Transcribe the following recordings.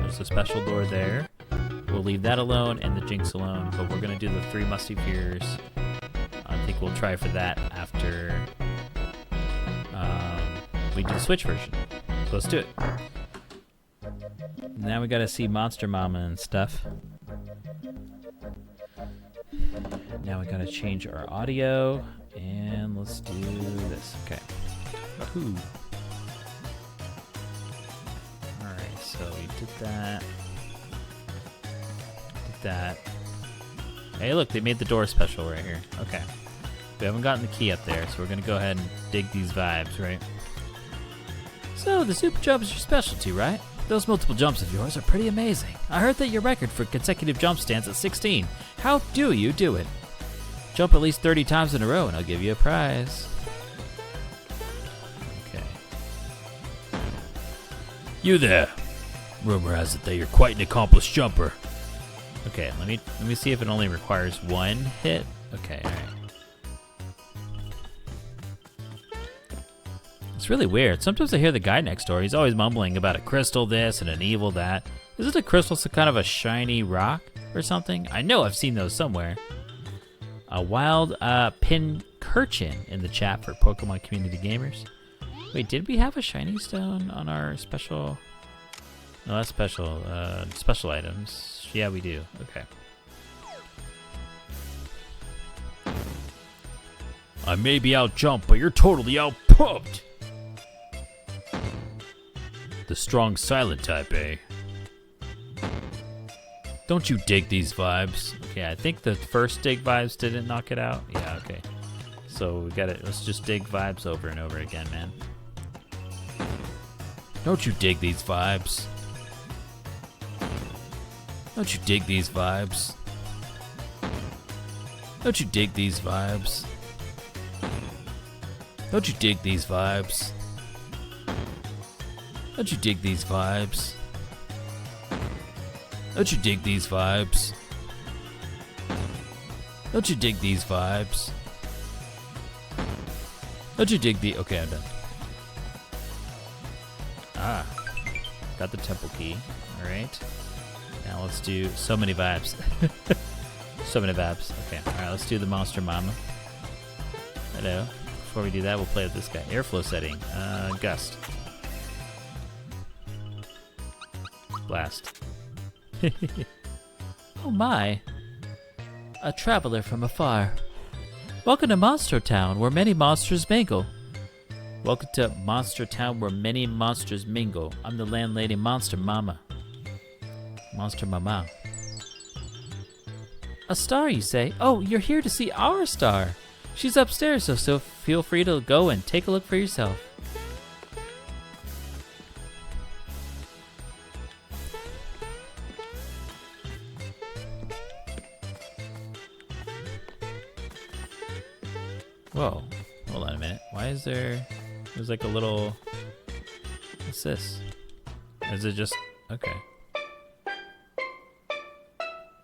There's a special door there. We'll leave that alone and the Jinx alone, but we're going to do the 3 Musty Fears. I think we'll try for that after we do the Switch version. So let's do it. Now we got to see Monster Mama and stuff. Now we got to change our audio, and let's do this. Okay. Woohoo. Alright, so we did that. That. Hey, look, they made the door special right here. Okay. We haven't gotten the key up there, so we're going to go ahead and dig these vibes, right? So, the super jump is your specialty, right? Those multiple jumps of yours are pretty amazing. I heard that your record for consecutive jump stands at 16. How do you do it? Jump at least 30 times in a row, and I'll give you a prize. Okay. You there. Rumor has it that you're quite an accomplished jumper. Okay, let me see if it only requires 1 hit. Okay, all right. It's really weird. Sometimes I hear the guy next door. He's always mumbling about a crystal this and an evil that. Isn't a crystal some kind of a shiny rock or something? I know I've seen those somewhere. A wild Pincurchin in the chat for Pokemon Community Gamers. Wait, did we have a shiny stone on our special? No, that's special. Special items. Yeah, we do. Okay. I may be out jumped, but you're totally out pumped. The strong silent type, eh? Don't you dig these vibes? Okay, I think the first dig vibes didn't knock it out. Yeah, okay. So we got it. Let's just dig vibes over and over again, man. Don't you dig these vibes? Don't you dig these vibes? Don't you dig these vibes? Don't you dig these vibes? Don't you dig these vibes? Don't you dig these vibes? Don't you dig these vibes? Don't you dig the... Okay, I'm done. Ah. Got the temple key. Alright. Now let's do so many vibes. So many vibes. Okay, alright, let's do the Monster Mama. Hello. Before we do that, we'll play with this guy. Airflow setting. Gust. Blast. Oh my. A traveler from afar. Welcome to Monster Town, where many monsters mingle. Welcome to Monster Town, where many monsters mingle. I'm the landlady, Monster Mama. Monster Mama. A star, you say? Oh, you're here to see our star. She's upstairs, so feel free to go and take a look for yourself. Whoa, hold on a minute. Why is there's like a little, what's this? Is it just, okay.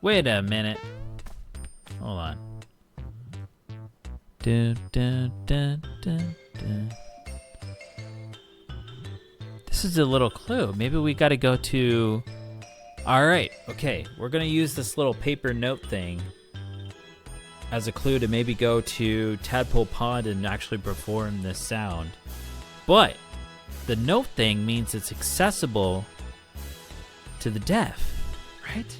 Wait a minute. Hold on. Dun, dun, dun, dun, dun. This is a little clue. Maybe we gotta go to, all right, okay. We're gonna use this little paper note thing as a clue to maybe go to Tadpole Pond and actually perform this sound. But the note thing means it's accessible to the deaf, right?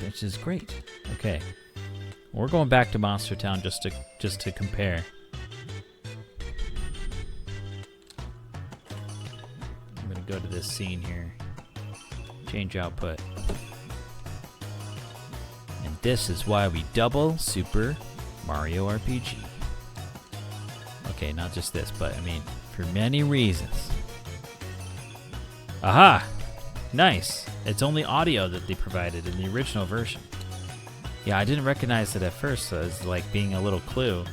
Which is great. Okay. We're going back to Monster Town just to compare. I'm gonna go to this scene here. Change output. And this is why we double Super Mario RPG. Okay, not just this, but I mean, for many reasons. Aha! Nice. It's only audio that they provided in the original version. Yeah, I didn't recognize it at first as like being a little clue,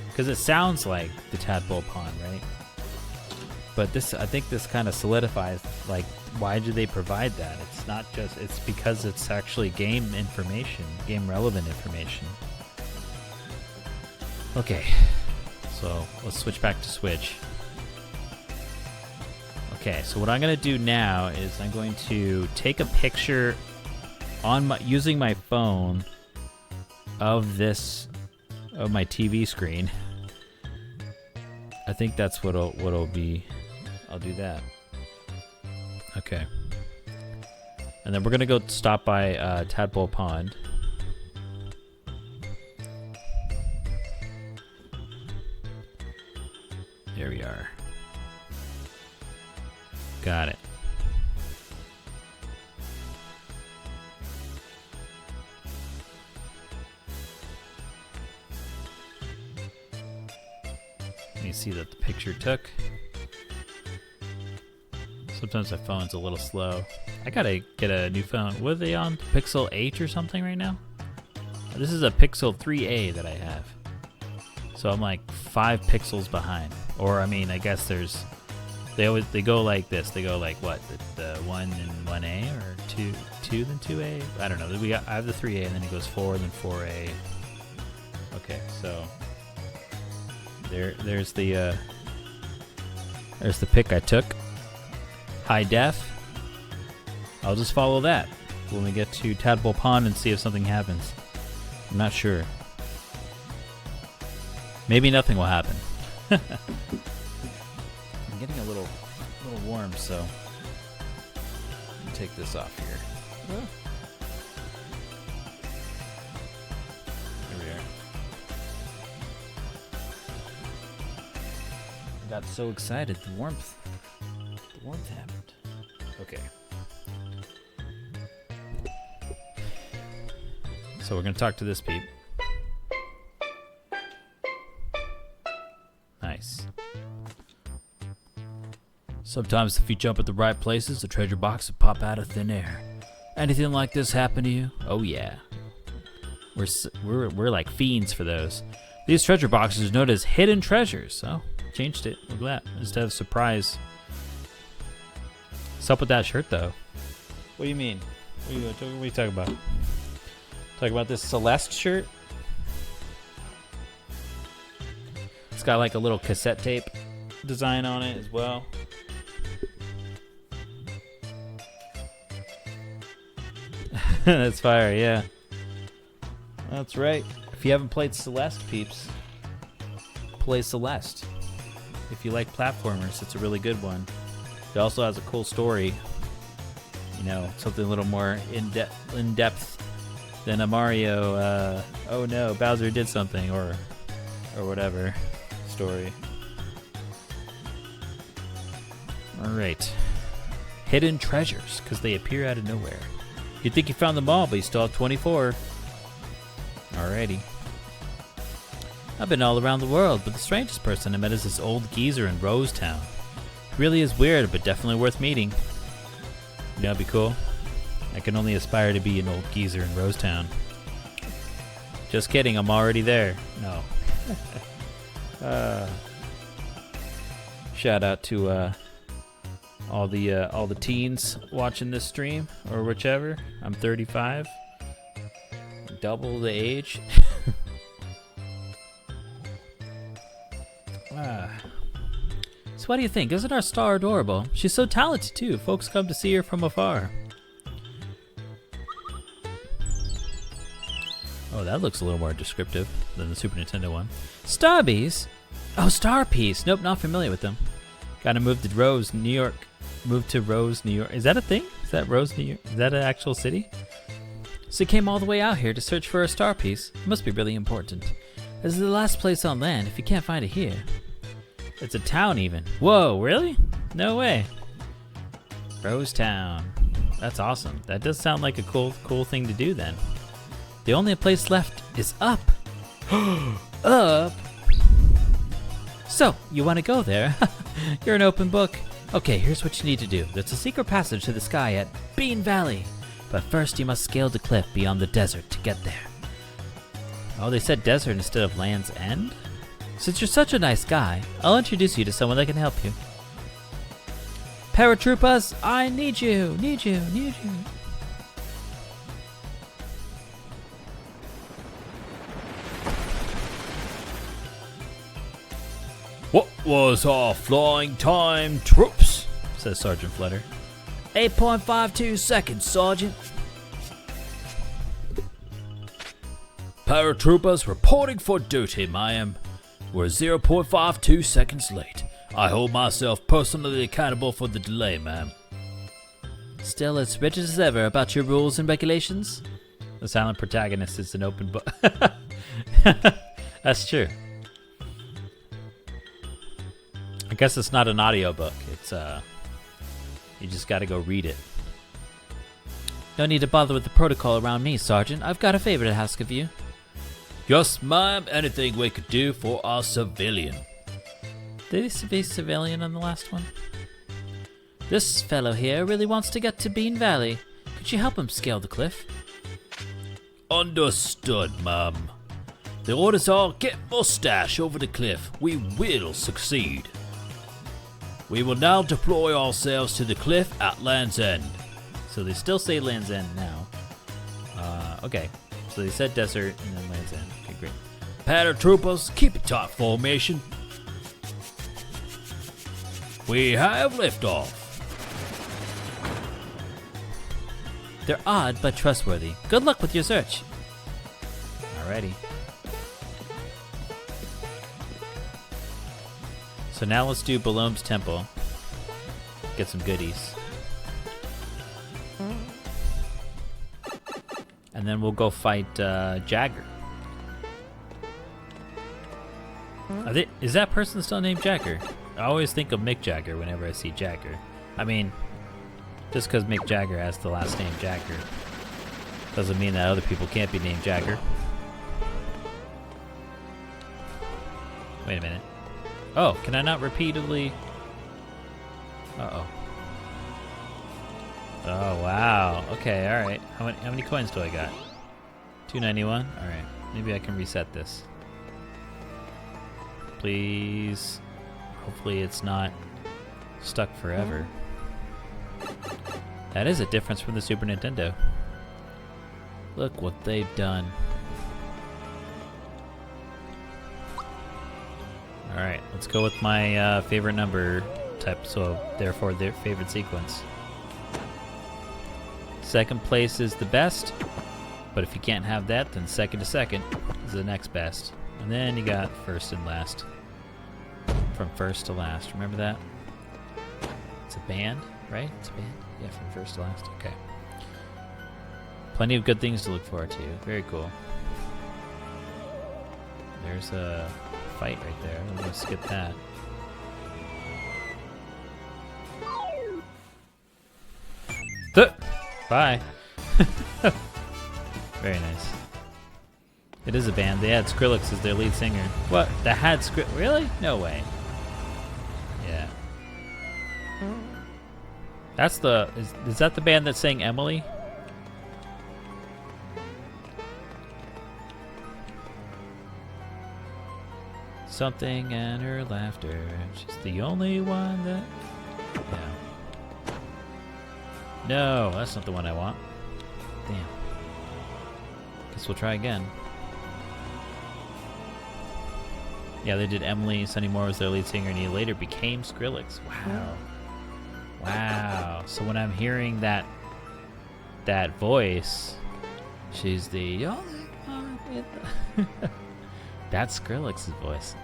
because it sounds like the Tadpole Pond, right? But this, I think this kind of solidifies, like, why do they provide that? It's not just, it's because it's actually game information, game relevant information. Okay, so let's switch back to Switch. Okay, so what I'm gonna do now is I'm going to take a picture on using my phone of my TV screen. I think that's what'll be. I'll do that. Okay. And then we're gonna go stop by Tadpole Pond. There we are. Got it. You see that the picture took. Sometimes my phone's a little slow. I gotta get a new phone. What are they on? Pixel 8 or something right now? This is a Pixel 3a that I have. So I'm like 5 pixels behind. Or I mean, I guess they go like this. They go like what? The 1 and 1a or 2 then 2a? I don't know. I have the 3a and then it goes 4 then 4a. Okay, so there's the pic I took. High def. I'll just follow that when we get to Tadpole Pond and see if something happens. I'm not sure. Maybe nothing will happen. I'm getting a little warm, so let me take this off here. Here we are. I got so excited. The warmth happened. Okay. So we're gonna talk to this peep. Nice. Sometimes if you jump at the right places, the treasure box will pop out of thin air. Anything like this happen to you? Oh yeah. We're like fiends for those. These treasure boxes are known as hidden treasures. Oh, changed it. Look at that. Instead of surprise. What's up with that shirt though? What do you mean? What are you talking about? Talking about this Celeste shirt? It's got like a little cassette tape design on it as well. That's fire, yeah. That's right. If you haven't played Celeste, peeps, play Celeste. If you like platformers, it's a really good one. It also has a cool story. You know, something a little more in depth than a Mario, oh no, Bowser did something, or whatever story. Alright. Hidden treasures, because they appear out of nowhere. You'd think you found them all, but you still have 24. Alrighty. I've been all around the world, but the strangest person I met is this old geezer in Rosetown. He really is weird, but definitely worth meeting. You know, it'd be cool. I can only aspire to be an old geezer in Rosetown. Just kidding, I'm already there. No. Shout out to all the teens watching this stream or whichever. I'm 35. Double the age. So what do you think? Isn't our star adorable? She's so talented too. Folks come to see her from afar. Oh, that looks a little more descriptive than the Super Nintendo one. Starbies? Oh, Star Piece. Nope, not familiar with them. Gotta move to Rose, New York. Move to Rose, New York. Is that a thing? Is that Rose, New York? Is that an actual city? So you came all the way out here to search for a star piece. It must be really important. This is the last place on land if you can't find it here. It's a town even. Whoa, really? No way. Rosetown. That's awesome. That does sound like a cool thing to do then. The only place left is up. Up? So, you want to go there? You're an open book. Okay, here's what you need to do. There's a secret passage to the sky at Bean Valley. But first you must scale the cliff beyond the desert to get there. Oh, they said desert instead of Land's End? Since you're such a nice guy, I'll introduce you to someone that can help you. Paratroopers, I need you, need you, need you. What was our flying time, troops? says Sergeant Flutter. 8.52 seconds, Sergeant. Paratroopers reporting for duty, ma'am. We're 0.52 seconds late. I hold myself personally accountable for the delay, ma'am. Still as rigid as ever about your rules and regulations? The silent protagonist is an open book. That's true. I guess it's not an audiobook. It's you just gotta go read it. No need to bother with the protocol around me, Sergeant. I've got a favor to ask of you. Yes, ma'am. Anything we could do for our civilian. Did he say civilian on the last one? This fellow here really wants to get to Bean Valley. Could you help him scale the cliff? Understood, ma'am. The orders are get Mustache over the cliff. We will succeed. We will now deploy ourselves to the cliff at Land's End. So they still say Land's End now. Okay. So they said desert and then Land's End. Okay, great. Paratroopers, keep a tight formation. We have liftoff. They're odd but trustworthy. Good luck with your search. Alrighty. So now let's do Balom's Temple. Get some goodies. And then we'll go fight Jagger. Is that person still named Jagger? I always think of Mick Jagger whenever I see Jagger. I mean, just because Mick Jagger has the last name Jagger doesn't mean that other people can't be named Jagger. Wait a minute. Oh, can I not repeatedly... Uh-oh. Oh, wow. Okay, alright. How many coins do I got? 291? Alright. Maybe I can reset this. Please. Hopefully it's not stuck forever. That is a difference from the Super Nintendo. Look what they've done. Alright, let's go with my favorite number type, so therefore their favorite sequence. Second place is the best, but if you can't have that, then second to second is the next best. And then you got first and last. From first to last, remember that? It's a band, right? It's a band? Yeah, from first to last, okay. Plenty of good things to look forward to. Very cool. There's a fight right there. I'm gonna skip that. Bye. Very nice. It is a band. They had Skrillex as their lead singer. What? They had Skrillex? Really? No way. Yeah. That's the... Is that the band that sang Emily? Something and her laughter. She's the only one that... Yeah. No, that's not the one I want. Damn. Guess we'll try again. Yeah, they did Emily. Sonny Moore was their lead singer, and he later became Skrillex. Wow. Wow. So when I'm hearing that voice, she's the only one with the that's Skrillex's voice.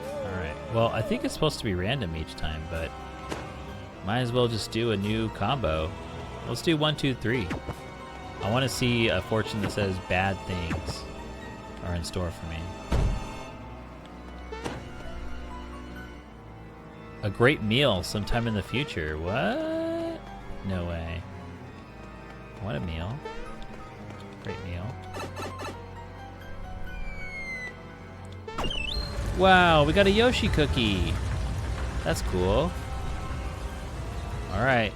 Alright. Well, I think it's supposed to be random each time, but might as well just do a new combo. Let's do 1, 2, 3. I want to see a fortune that says bad things are in store for me. A great meal sometime in the future. What? No way. What a meal. Great meal. Wow, we got a Yoshi cookie. That's cool. Alright.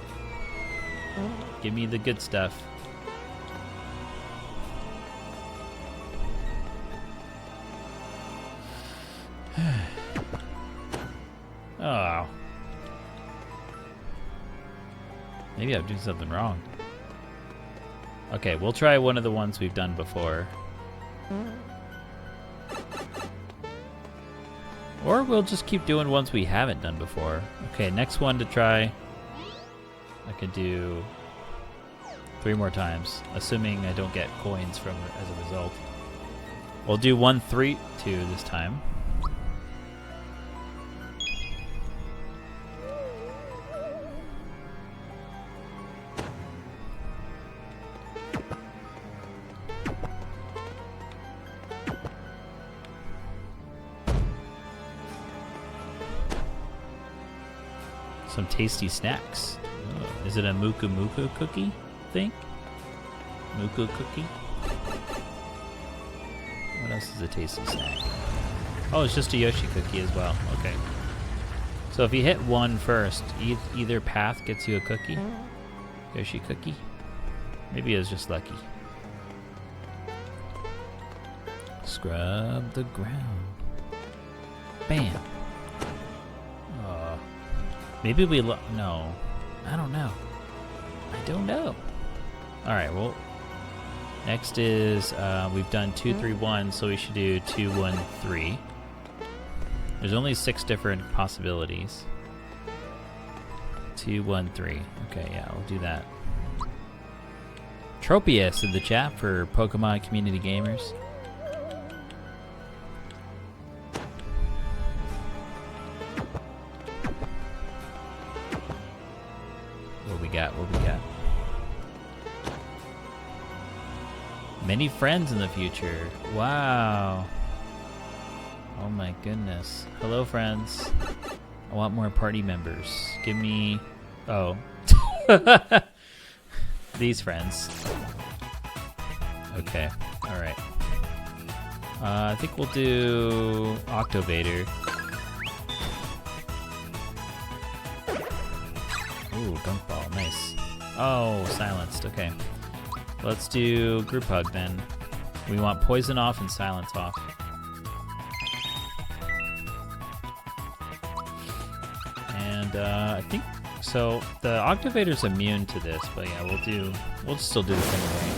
Give me the good stuff. Oh. Maybe I'm doing something wrong. Okay, we'll try one of the ones we've done before. Or we'll just keep doing ones we haven't done before. Okay, next one to try. I could do 3 more times, assuming I don't get coins from it as a result. We'll do 1, 3, 2 this time. Some tasty snacks. Oh, is it a Muku Muku cookie thing? Muku cookie? What else is a tasty snack? Oh, it's just a Yoshi cookie as well. Okay. So if you hit 1 first, either path gets you a cookie. Yoshi cookie. Maybe it was just lucky. Scrub the ground. Bam. Maybe we no. I don't know. I don't know. Alright, well, next is, we've done 2, 3, 1, so we should do 2, 1, 3. There's only 6 different possibilities. 2, 1, 3. Okay, yeah, we'll do that. Tropius in the chat for Pokemon Community Gamers. What we got? Many friends in the future. Wow. Oh my goodness. Hello, friends. I want more party members. Give me... Oh. These friends. Okay. Alright. I think we'll do Octovator. Ooh, Gunk Ball, nice. Oh, silenced, okay. Let's do Group Hug then. We want Poison off and Silence off. And I think, so the Octovator's immune to this, but yeah, we'll still do this anyway.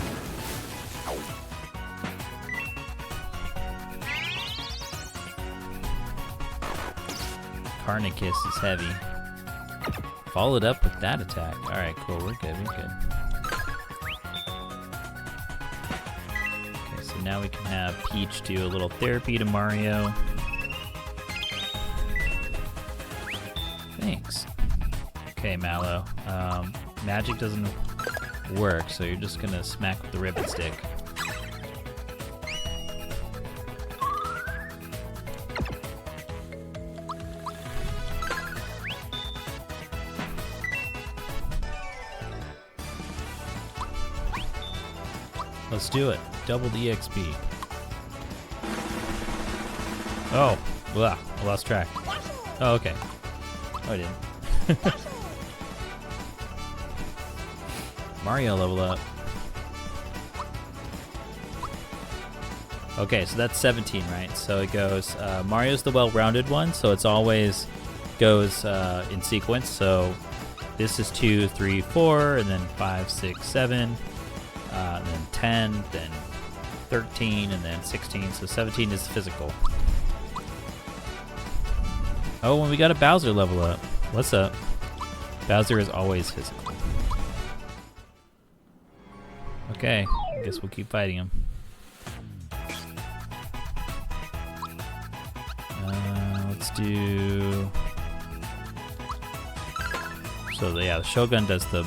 Carnicus is heavy. Followed up with that attack. Alright, cool. We're good. Okay, so now we can have Peach do a little therapy to Mario. Thanks. Okay, Mallow. Magic doesn't work, so you're just gonna smack with the ribbon stick. Let's do it. Double the EXP. Oh, blah, I lost track. Oh, okay. Oh, I didn't. Mario level up. Okay, so that's 17, right? So it goes, Mario's the well-rounded one, so it's always goes in sequence. So this is 2, 3, 4, and then 5, 6, 7. And then 10, then 13, and then 16. So 17 is physical. Oh, and we got a Bowser level up. What's up? Bowser is always physical. Okay, I guess we'll keep fighting him. Let's do... So yeah, the Shogun does the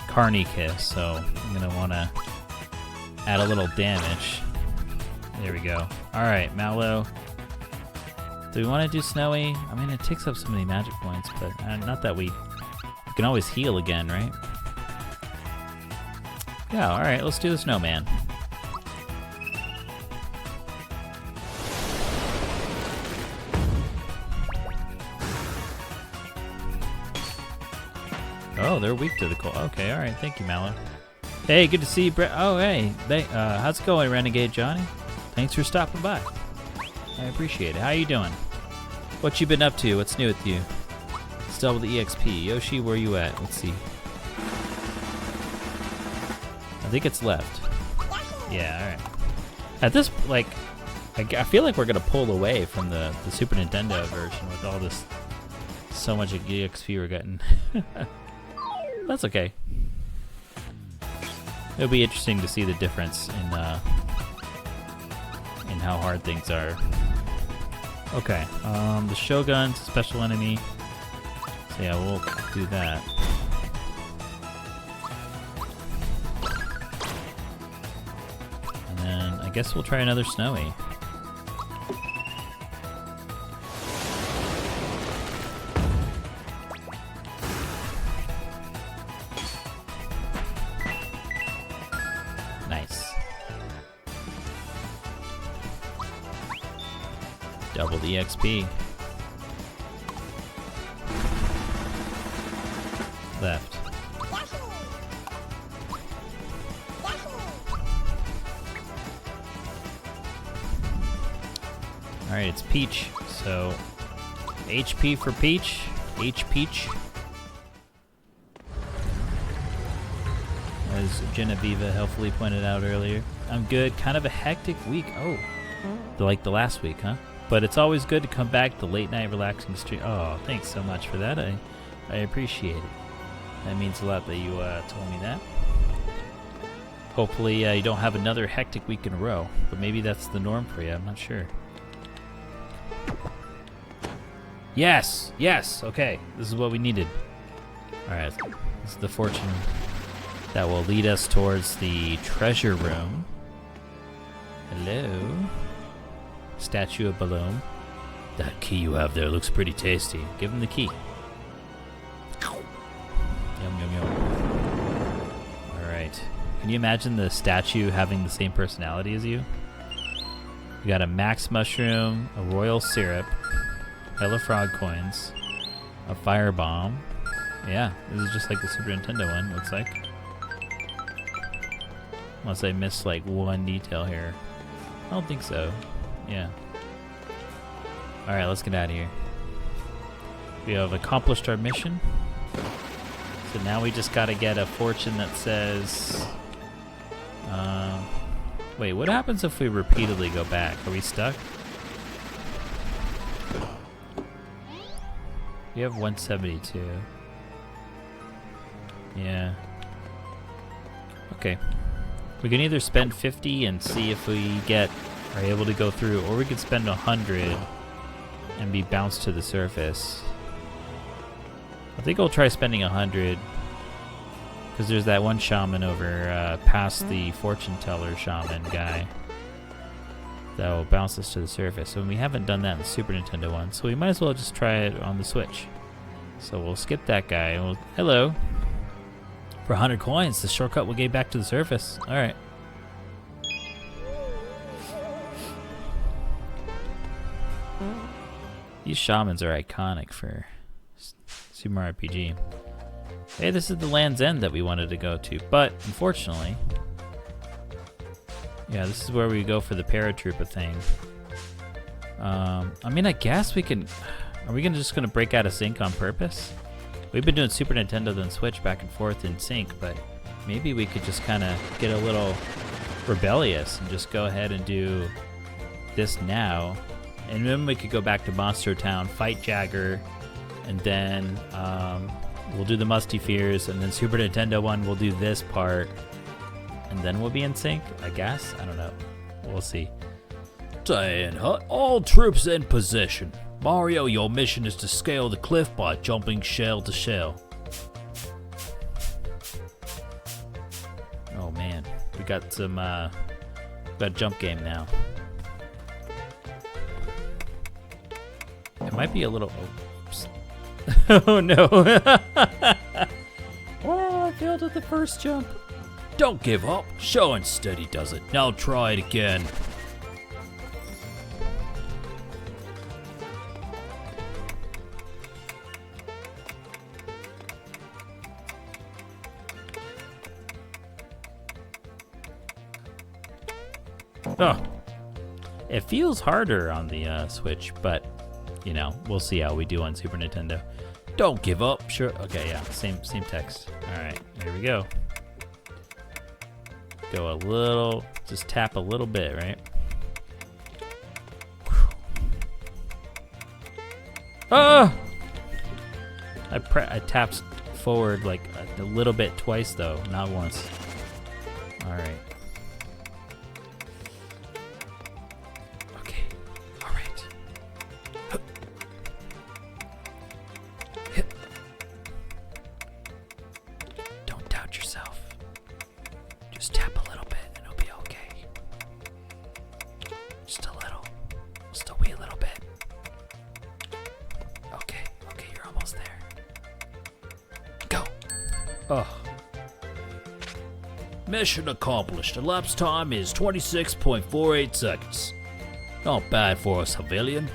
Carny Kiss, so I'm gonna wanna add a little damage. There we go. Alright, Mallow. Do we wanna do Snowy? I mean, it takes up so many magic points, but not that we can always heal again, right? Yeah, alright, let's do the Snowman. Oh, they're weak to the cold. Okay, alright, thank you, Mallow. Hey, good to see you, Brett. Oh, hey, how's it going, Renegade Johnny? Thanks for stopping by. I appreciate it. How you doing? What you been up to? What's new with you? Still with the EXP. Yoshi, where you at? Let's see. I think it's left. Yeah, alright. At this, like, I feel like we're gonna pull away from the Super Nintendo version with all this, so much EXP we're getting. That's okay. It'll be interesting to see the difference in how hard things are. Okay, the Shogun's a special enemy. So yeah, we'll do that. And then I guess we'll try another Snowy. Nice. Double the XP. Left. Alright, it's Peach. So, HP for Peach. H-Peach. As Genevieve helpfully pointed out earlier. I'm good. Kind of a hectic week. Oh. Like the last week, huh? But it's always good to come back to late night relaxing stream. Oh, thanks so much for that. I appreciate it. That means a lot that you told me that. Hopefully you don't have another hectic week in a row. But maybe that's the norm for you. I'm not sure. Yes! Yes! Okay. This is what we needed. Alright. This is the fortune that will lead us towards the treasure room. Hello? Statue of Balloon. That key you have there looks pretty tasty. Give him the key. Yum, yum, yum. Alright. Can you imagine the statue having the same personality as you? You got a max mushroom, a royal syrup, hella frog coins, a firebomb. Yeah, this is just like the Super Nintendo one, looks like. Unless I missed like one detail here. I don't think so. Yeah. Alright, let's get out of here. We have accomplished our mission. So now we just gotta get a fortune that says... wait, what happens if we repeatedly go back? Are we stuck? We have 172. Yeah. Okay. We can either spend 50 and see if we are able to go through, or we could spend 100 and be bounced to the surface. I think I'll try spending 100 because there's that one shaman over past the fortune teller shaman guy that will bounce us to the surface. And we haven't done that in the Super Nintendo one, so we might as well just try it on the Switch. So we'll skip that guy. Hello. For 100 coins, the shortcut will get back to the surface. All right. These shamans are iconic for Super Mario RPG. Hey, this is the Land's End that we wanted to go to, but unfortunately, yeah, this is where we go for the paratrooper thing. I mean, I guess we can. Are we just gonna break out of sync on purpose? We've been doing Super Nintendo then Switch back and forth in sync, but maybe we could just kind of get a little rebellious and just go ahead and do this now. And then we could go back to Monster Town, fight Jagger, and then we'll do the Musty Fears, and then Super Nintendo one, we'll do this part, and then we'll be in sync, I guess? I don't know. We'll see. Saying, all troops in position. Mario, your mission is to scale the cliff by jumping shell to shell. Oh man, we got some, got jump game now. It might be a little, oops. Oh no. Oh, I failed at the first jump. Don't give up. Show and steady does it. Now try it again. Oh, it feels harder on the Switch, but you know, we'll see how we do on Super Nintendo. Don't give up. Sure. Okay, yeah, same text. All right, here we go. Go a little, just tap a little bit, right? Ah! I tapped forward like a little bit twice though, not once. All right. Okay. All right. Don't doubt yourself. Just tap a little bit and it'll be okay. Just a little. Just a wee little bit. Okay, you're almost there. Go. Oh. Mission accomplished. Elapsed time is 26.48 seconds. Not bad for a civilian.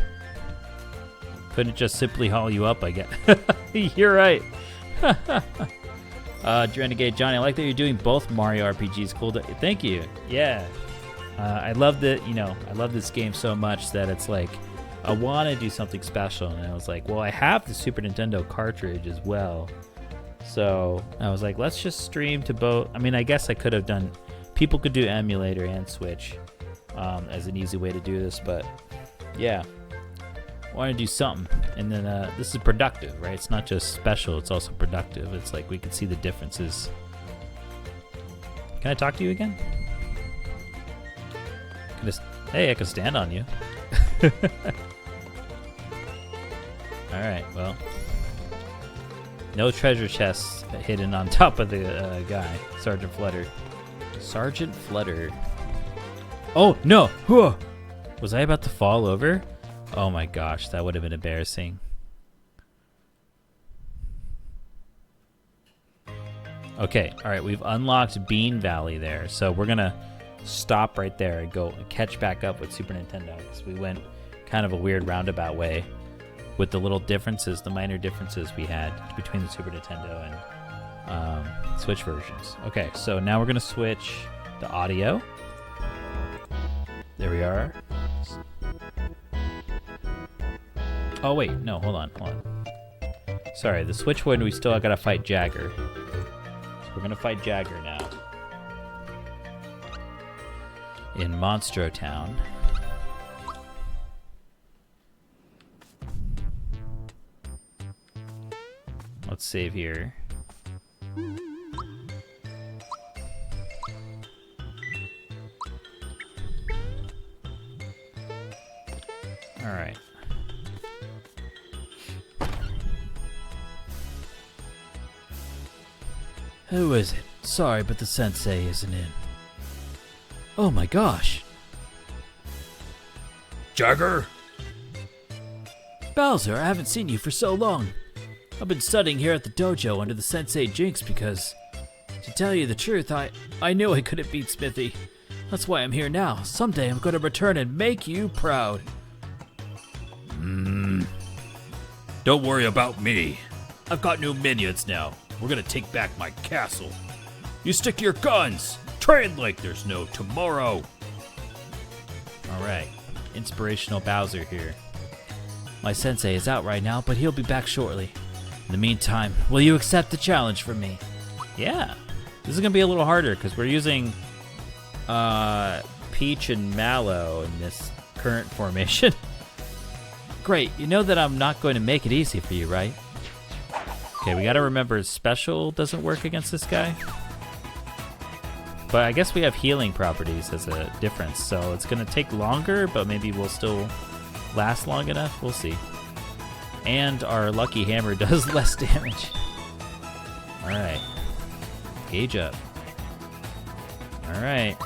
Couldn't it just simply haul you up, I guess? You're right. Renegade Johnny, I like that you're doing both Mario RPGs. Cool. Thank you. Yeah. I love that, I love this game so much that it's like, I want to do something special. And I was like, well, I have the Super Nintendo cartridge as well. So I was like, let's just stream to both. I mean, I guess I could have done, people could do emulator and Switch as an easy way to do this. But yeah, I want to do something. And then this is productive, right? It's not just special, it's also productive. It's like we can see the differences. Can I talk to you again? Hey, I can stand on you. All right, well. No treasure chests hidden on top of the guy. Sergeant Flutter. Sergeant Flutter. Oh, no. Whoa. Was I about to fall over? Oh my gosh, that would have been embarrassing. Okay, all right, we've unlocked Bean Valley there. So we're going to stop right there and go catch back up with Super Nintendo. Because we went kind of a weird roundabout way with the little differences, the minor differences we had between the Super Nintendo and Switch versions. Okay, so now we're going to switch the audio. There we are. Oh, wait, no, hold on. Sorry, the Switch one, we still got to fight Jagger. So we're going to fight Jagger now. In Monstro Town. Let's save here. All right. Who is it? Sorry, but the sensei isn't in. Oh my gosh. Jagger? Bowser, I haven't seen you for so long. I've been studying here at the dojo under the sensei Jinx because, to tell you the truth, I knew I couldn't beat Smithy. That's why I'm here now. Someday I'm going to return and make you proud. Don't worry about me. I've got new minions now. We're going to take back my castle. You stick to your guns. Train like there's no tomorrow. All right. Inspirational Bowser here. My sensei is out right now, but he'll be back shortly. In the meantime, will you accept the challenge from me? Yeah. This is going to be a little harder because we're using Peach and Mallow in this current formation. Great. You know that I'm not going to make it easy for you, right? Okay, we got to remember special doesn't work against this guy. But I guess we have healing properties as a difference, so it's going to take longer, but maybe we'll still last long enough. We'll see. And our lucky hammer does less damage. All right. Gauge up. All right.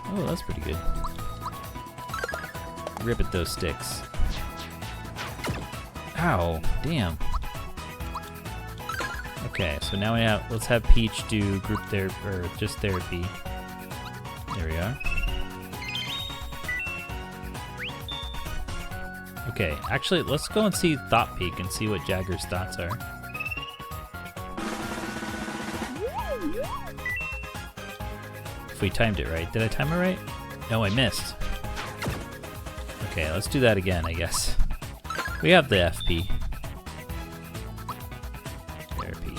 Oh, that's pretty good. Rip at those sticks. Ow, damn. Okay, so now let's have Peach do group therapy, or just therapy. There we are. Okay, actually, let's go and see Thought Peak and see what Jagger's thoughts are. If we timed it right. Did I time it right? No, I missed. Okay, let's do that again, I guess. We have the FP. Therapy.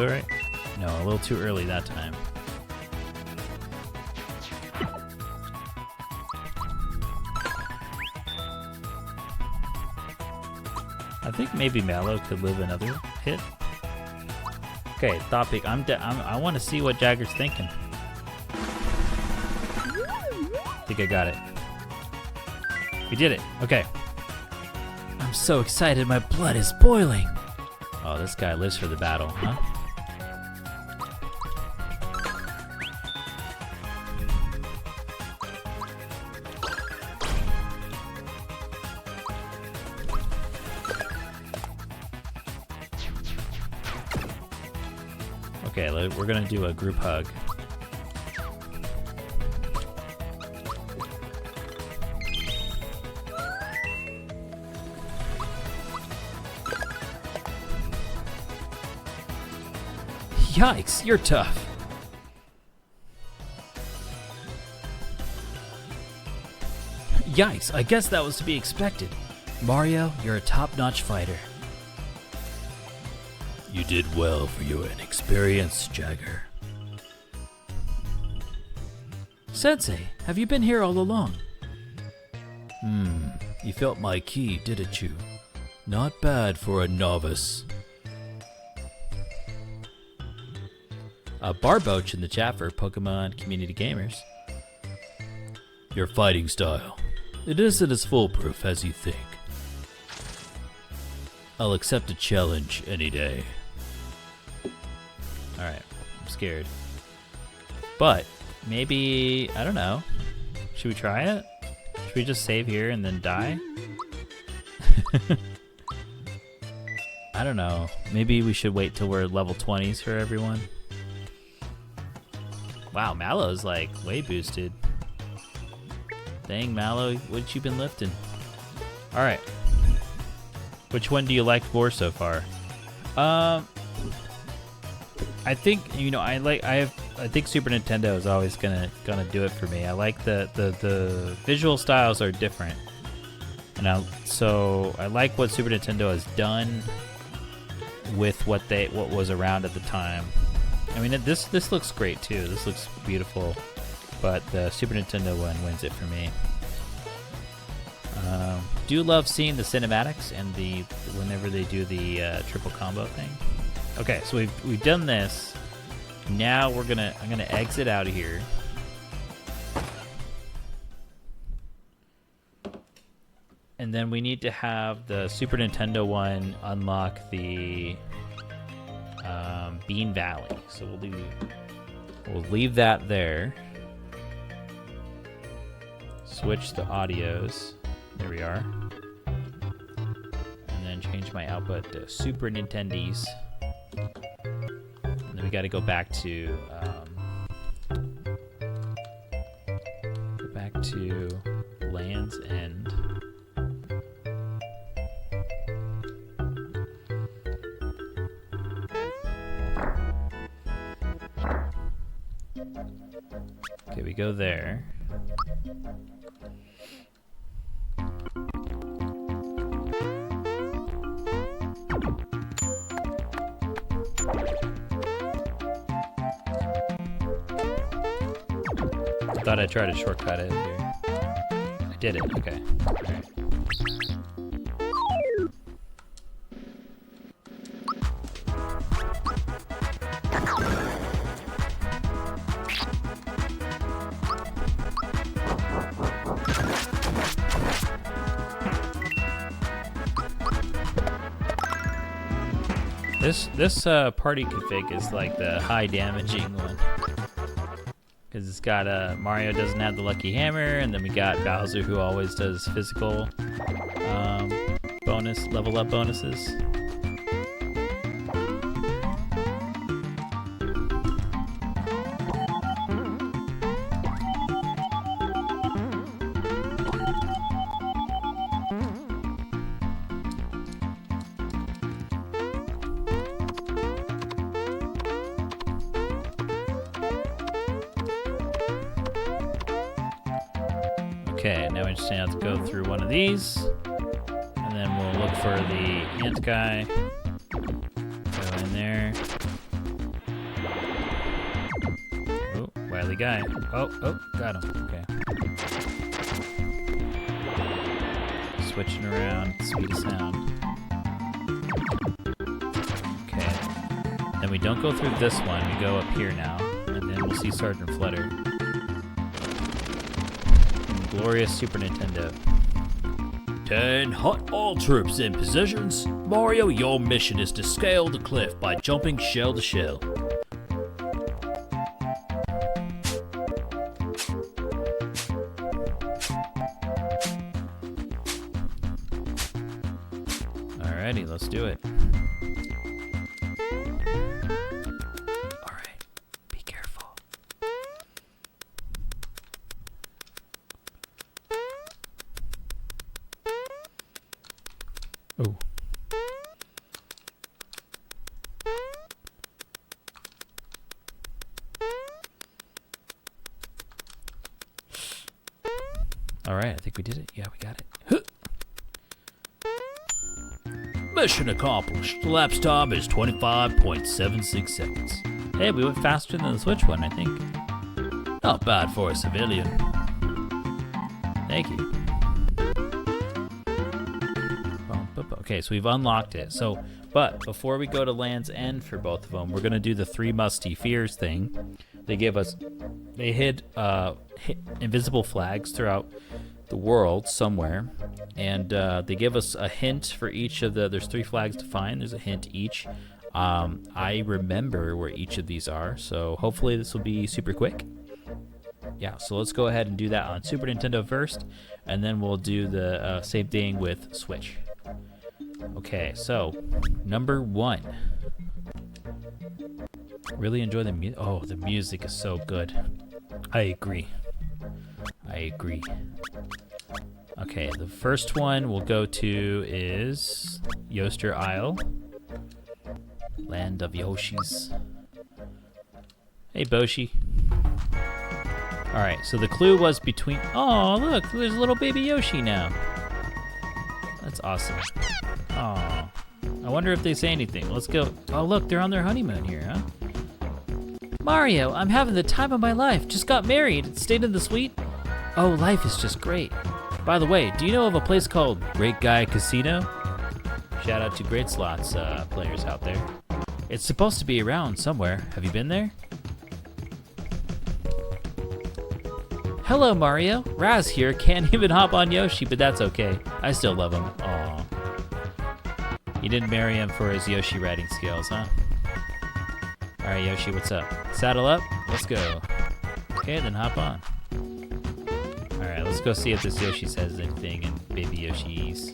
do it right? No, a little too early that time. I think maybe Mallow could live another hit. Okay, thought peek. I want to see what Jagger's thinking. I think I got it. We did it. Okay. I'm so excited, my blood is boiling. Oh, this guy lives for the battle, huh? Okay, we're gonna do a group hug. Yikes, you're tough. Yikes, I guess that was to be expected. Mario, you're a top-notch fighter. You did well for your inexperience, Jagger. Sensei, have you been here all along? You felt my key, didn't you? Not bad for a novice. Barboach in the chat for Pokemon Community Gamers. Your fighting style. It isn't as foolproof as you think. I'll accept a challenge any day. Alright, I'm scared. But, maybe, I don't know. Should we try it? Should we just save here and then die? I don't know. Maybe we should wait till we're level 20s for everyone. Wow, Mallow's like way boosted. Dang, Mallow, what you been lifting? Alright. Which one do you like more so far? I think, you know, I think Super Nintendo is always gonna do it for me. I like the visual styles are different. And so I like what Super Nintendo has done with what was around at the time. I mean, this looks great too. This looks beautiful, but the Super Nintendo one wins it for me. Do love seeing the cinematics and whenever they do the triple combo thing. Okay, so we've done this. Now I'm gonna exit out of here. And then we need to have the Super Nintendo one unlock the Bean Valley. So we'll leave that there. Switch the audios. There we are. And then change my output to Super Nintendies. And then we got to go back to Land's End. Okay, we go there. I thought I tried to shortcut it here. I did it, okay. All right. This party config is like the high damaging one. Because it's got Mario doesn't have the lucky hammer, and then we got Bowser who always does physical level up bonuses. Okay, now we just have to go through one of these, and then we'll look for the ant guy. Go in there. Oh, wily guy. Oh, got him. Okay. Switching around, speed of sound. Okay. Then we don't go through this one. We go up here now, and then we'll see Sergeant Flutter. Glorious Super Nintendo. 10 hot all troops in positions. Mario, your mission is to scale the cliff by jumping shell to shell. Alrighty, let's do it. Alright, be careful. Oh. Alright, I think we did it. Yeah, we got it. Mission accomplished. The lapse time is 25.76 seconds. Hey, we went faster than the Switch one, I think. Not bad for a civilian. Thank you. Okay, so we've unlocked it. So, but before we go to Land's End for both of them, we're gonna do the 3 musty fears thing. They hid invisible flags throughout the world somewhere, and they give us a hint for each of there's 3 flags to find. There's a hint each. I remember where each of these are, so hopefully this will be super quick. Yeah, so let's go ahead and do that on Super Nintendo first, and then we'll do the same thing with Switch. Okay, so number 1. Really enjoy the music. Oh, the music is so good. I agree. Okay, the first one we'll go to is Yoster Isle. Land of Yoshis. Hey, Boshi. Alright, so the clue was between... Oh, look, there's a little baby Yoshi now. That's awesome. Oh, I wonder if they say anything. Let's go. Oh, look, they're on their honeymoon here, huh? Mario, I'm having the time of my life. Just got married. Stayed in the suite. Oh, life is just great. By the way, do you know of a place called Great Guy Casino? Shout out to Great Slots players out there. It's supposed to be around somewhere. Have you been there? Hello, Mario. Raz here can't even hop on Yoshi, but that's okay. I still love him. Aw. You didn't marry him for his Yoshi riding skills, huh? Alright, Yoshi, what's up? Saddle up? Let's go. Okay, then hop on. Alright, let's go see if this Yoshi says anything in Baby Yoshi's.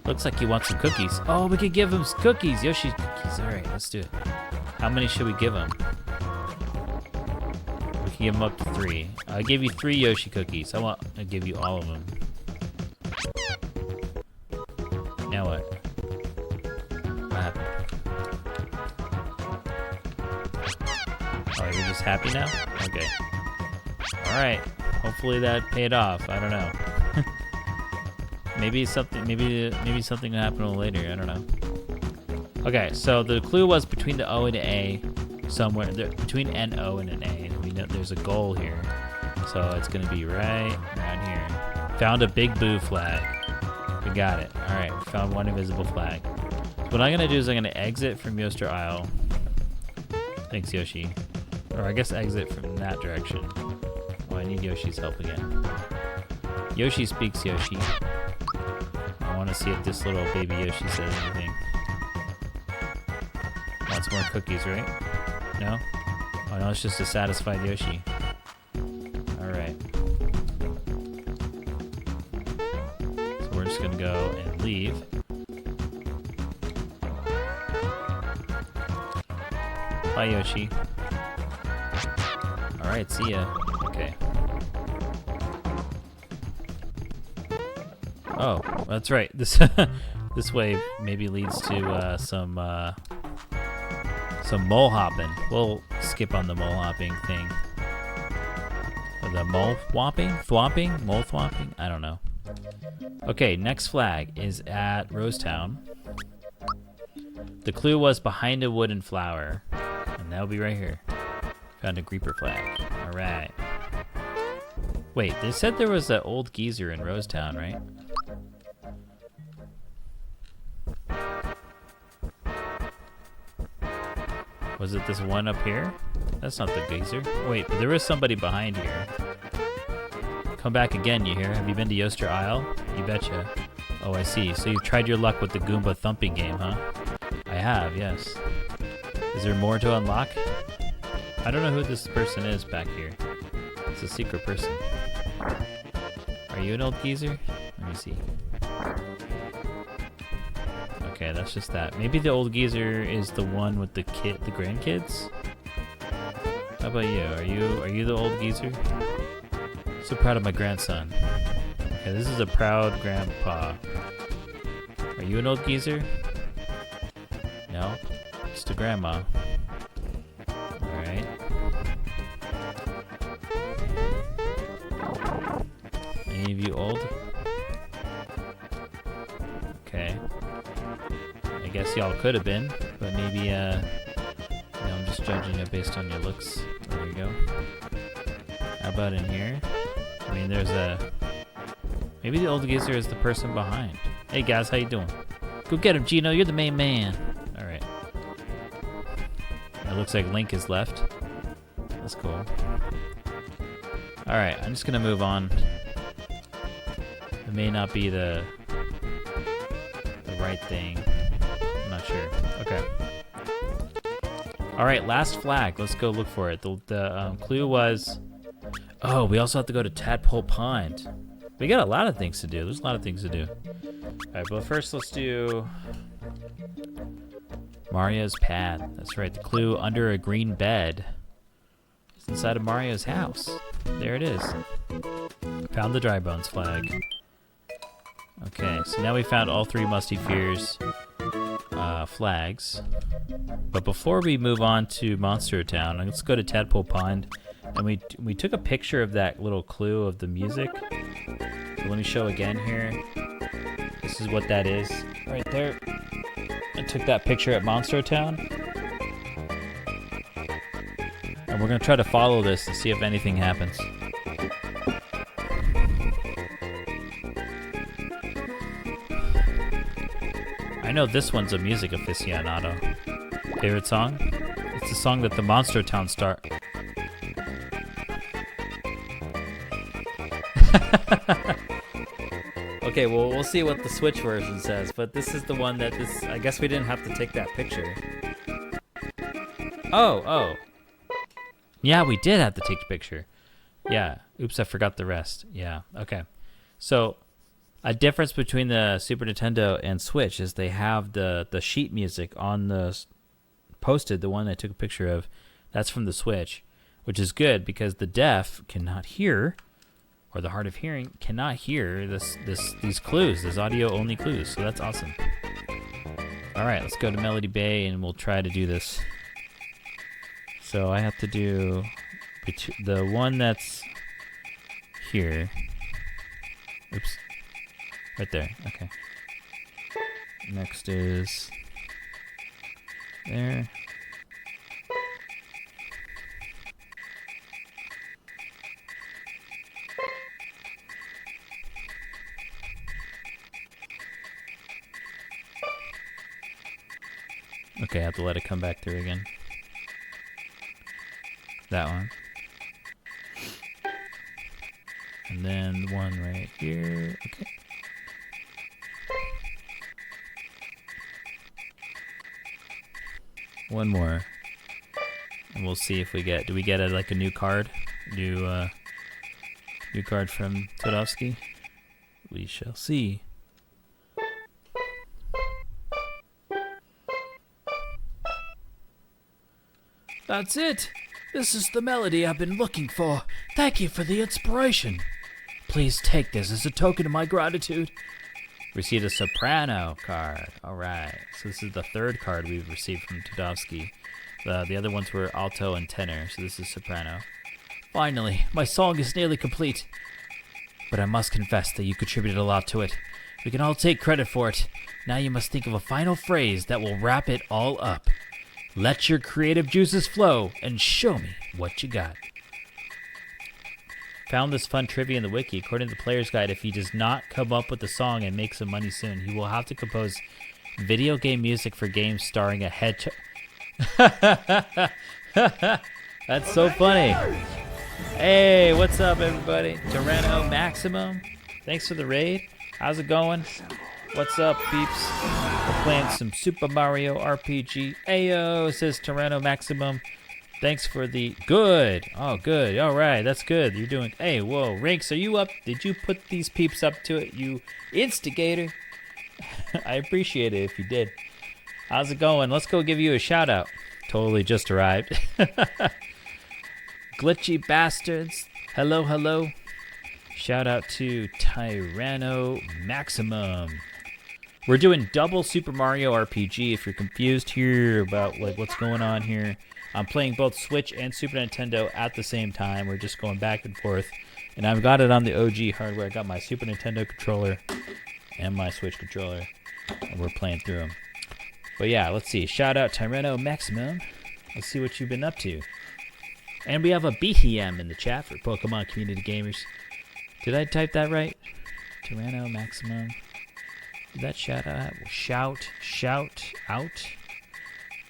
Looks like he wants some cookies. Oh, we could give him cookies. Yoshi's cookies. Alright, let's do it. How many should we give him? We can give him up to 3. I gave you 3 Yoshi cookies. I want to give you all of them. Now what? What happened? Oh, you're just happy now? Okay. Alright. Hopefully that paid off. I don't know. maybe something will happen later. I don't know. Okay, so the clue was between the O and the A, somewhere between an O and an A. We know there's a goal here, so it's gonna be right around here. Found a Big Boo flag. We got it. All right, found one invisible flag. What I'm gonna do is I'm gonna exit from Yoster Isle. Thanks, Yoshi. Or I guess exit from that direction. Oh, I need Yoshi's help again. Yoshi speaks Yoshi. I want to see if this little baby Yoshi says anything. Wants more cookies, right? No? Oh no, it's just a satisfied Yoshi. Alright. So we're just gonna go and leave. Bye, Yoshi. Alright, see ya. Okay. Oh, that's right. This this way maybe leads to some mole hopping. We'll skip on the mole hopping thing. Or the mole whopping? Thwomping? Mole thwomping? I don't know. Okay, next flag is at Rosetown. The clue was behind a wooden flower. And that'll be right here. Found a creeper flag. Alright. Wait, they said there was an old geezer in Rosetown, right? Was it this one up here? That's not the geezer. Wait, but there is somebody behind here. Come back again, you hear? Have you been to Yoster Isle? You betcha. Oh, I see. So you've tried your luck with the Goomba thumping game, huh? I have, yes. Is there more to unlock? I don't know who this person is back here. It's a secret person. Are you an old geezer? Let me see. Okay, that's just that. Maybe the old geezer is the one with the grandkids? How about you? Are you the old geezer? So proud of my grandson. Okay, this is a proud grandpa. Are you an old geezer? No? Just a grandma. Alright. Any of you old? Okay. I guess y'all could have been, but maybe, I'm just judging you based on your looks. There you go. How about in here? I mean, maybe the old geezer is the person behind. Hey guys, how you doing? Go get him, Gino. You're the main man. All right. It looks like Link is left. That's cool. All right, I'm just gonna move on. It may not be the right thing. I'm not sure. Okay. All right, last flag. Let's go look for it. The clue was. Oh, we also have to go to Tadpole Pond. We got a lot of things to do. There's a lot of things to do. All right, but first let's do Mario's pad. That's right, the clue under a green bed is inside of Mario's house. There it is. Found the Dry Bones flag. Okay, so now we found all three Musty Fears flags. But before we move on to Monster Town, let's go to Tadpole Pond. And we took a picture of that little clue of the music. So let me show again here. This is what that is right there. I took that picture at Monster Town. And we're gonna try to follow this and see if anything happens. I know this one's a music aficionado. Favorite song? It's the song that the Monster Town star. Okay, well, we'll see what the Switch version says, but this is the one that I guess we didn't have to take that picture. Oh. Yeah, we did have to take the picture. Yeah. Oops, I forgot the rest. Yeah, okay. So, a difference between the Super Nintendo and Switch is they have the sheet music on the posted, the one I took a picture of. That's from the Switch, which is good because the deaf cannot hear, or the hard of hearing cannot hear these clues, these audio only clues. So that's awesome. All right, let's go to Melody Bay and we'll try to do this. So I have to do the one that's here. Oops. Right there. Okay. Next is there. Okay, I have to let it come back through again. That one. And then one right here. Okay. One more. And we'll see if we get... Do we get like a new card? New card from Todovsky? We shall see. That's it! This is the melody I've been looking for. Thank you for the inspiration. Please take this as a token of my gratitude. Received a soprano card. All right. So this is the third card we've received from Todovsky. The other ones were alto and tenor, so this is soprano. Finally, my song is nearly complete. But I must confess that you contributed a lot to it. We can all take credit for it. Now you must think of a final phrase that will wrap it all up. Let your creative juices flow and show me what you got. Found this fun trivia in the wiki. According to the player's guide, if he does not come up with a song and make some money soon, he will have to compose video game music for games starring a hedgehog. That's so funny. Hey, what's up, everybody? Tyranno Maximum. Thanks for the raid. How's it going? What's up, peeps? We're playing some Super Mario RPG. Ayo, says Tyranno Maximum. Thanks for the good. Oh, good. All right, that's good. You're doing. Hey, whoa, Rinks, are you up? Did you put these peeps up to it, you instigator? I appreciate it if you did. How's it going? Let's go give you a shout out. Totally just arrived. Glitchy bastards. Hello, hello. Shout out to Tyranno Maximum. We're doing double Super Mario RPG. If you're confused here about like what's going on here, I'm playing both Switch and Super Nintendo at the same time. We're just going back and forth. And I've got it on the OG hardware. I got my Super Nintendo controller and my Switch controller. And we're playing through them. But yeah, let's see. Shout out Tyranno Maximum. Let's see what you've been up to. And we have a BTM in the chat for Pokemon Community Gamers. Did I type that right? Tyranno Maximum. Did that shout out? Shout out.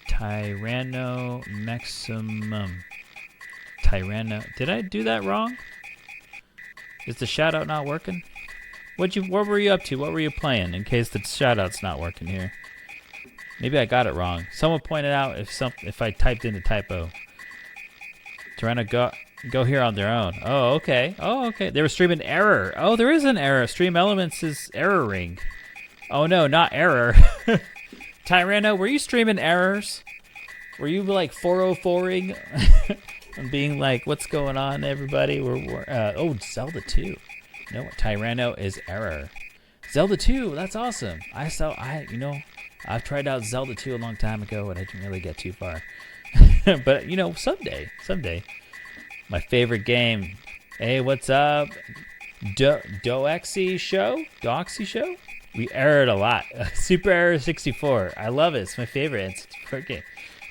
Tyranno Maximum. Tyranno. Did I do that wrong? Is the shout out not working? What were you up to? What were you playing? In case the shout out's not working here. Maybe I got it wrong. Someone pointed out if I typed in a typo. Tyranno go here on their own. Oh, okay. They were streaming error. Oh, there is an error. Stream Elements is erroring. Oh no, not error. Tyranno, were you streaming errors? Were you like 404ing? And being like, what's going on, everybody? Oh, Zelda 2. No, Tyranno is error. Zelda 2, that's awesome. I've tried out Zelda 2 a long time ago and I didn't really get too far. But someday. My favorite game. Hey, what's up? Doxy Show? We errored a lot. Super Error 64. I love it. It's my favorite. It's a great game.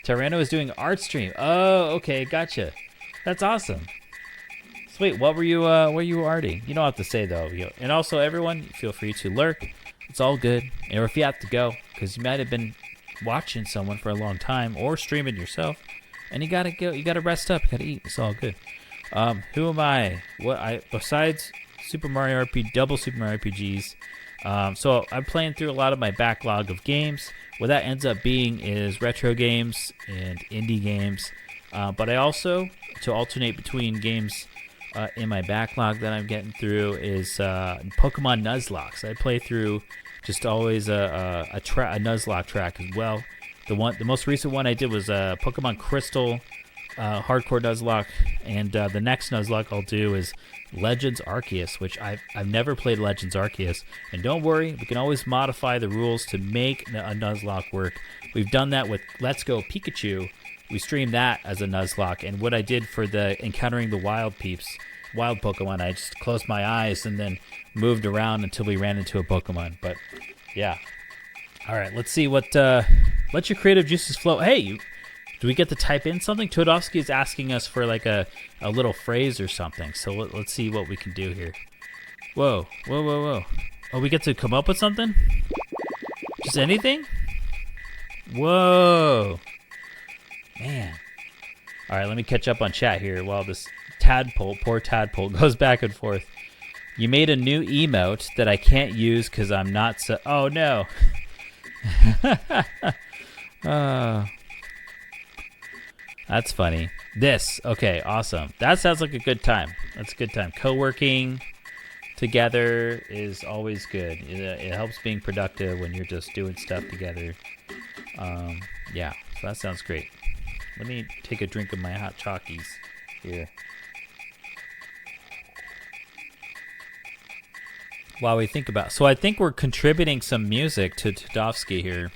Tyranno is doing art stream. Oh, okay, gotcha. That's awesome. Sweet. What were you arting? You don't have to say though. And also, everyone, feel free to lurk. It's all good. Or if you have to go, because you might have been watching someone for a long time or streaming yourself, and you gotta go. You gotta rest up. You gotta eat. It's all good. Who am I? Besides Super Mario RPG, double Super Mario RPGs. So I'm playing through a lot of my backlog of games. What that ends up being is retro games and indie games. But I also, to alternate between games in my backlog that I'm getting through, is Pokemon Nuzlocke. I play through just always a Nuzlocke track as well. The most recent one I did was Pokemon Crystal Hardcore Nuzlocke, and the next Nuzlocke I'll do is Legends Arceus, which I've never played Legends Arceus. And don't worry, we can always modify the rules to make a Nuzlocke work. We've done that with Let's Go Pikachu. We streamed that as a Nuzlocke, and what I did for the Encountering the Wild Pokemon, I just closed my eyes and then moved around until we ran into a Pokemon. But yeah. All right, let's see what let your creative juices flow. Hey, do we get to type in something? Todovsky is asking us for like a little phrase or something. So let's see what we can do here. Whoa. Oh, we get to come up with something? Just anything? Whoa. Man. All right, let me catch up on chat here while this poor tadpole, goes back and forth. You made a new emote that I can't use because I'm not so... Oh, no. That's funny. Okay, awesome. That sounds like a good time. That's a good time. Co-working together is always good. It helps being productive when you're just doing stuff together. Yeah, so that sounds great. Let me take a drink of my hot chalkies here. While we think about... So I think we're contributing some music to Todovsky here.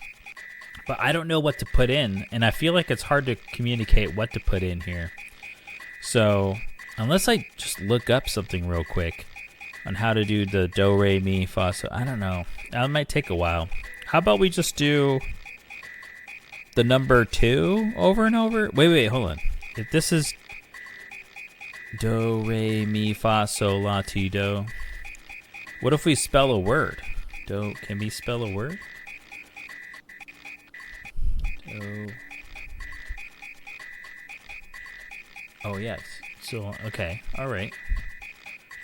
But I don't know what to put in, and I feel like it's hard to communicate what to put in here. So, unless I just look up something real quick, on how to do the do, re, mi, fa, so. I don't know. That might take a while. How about we just do the number 2 over and over? Wait, hold on. If this is do, re, mi, fa, sol, la, ti, do. What if we spell a word? Can we spell a word? Do. Oh, yes. So, okay. All right.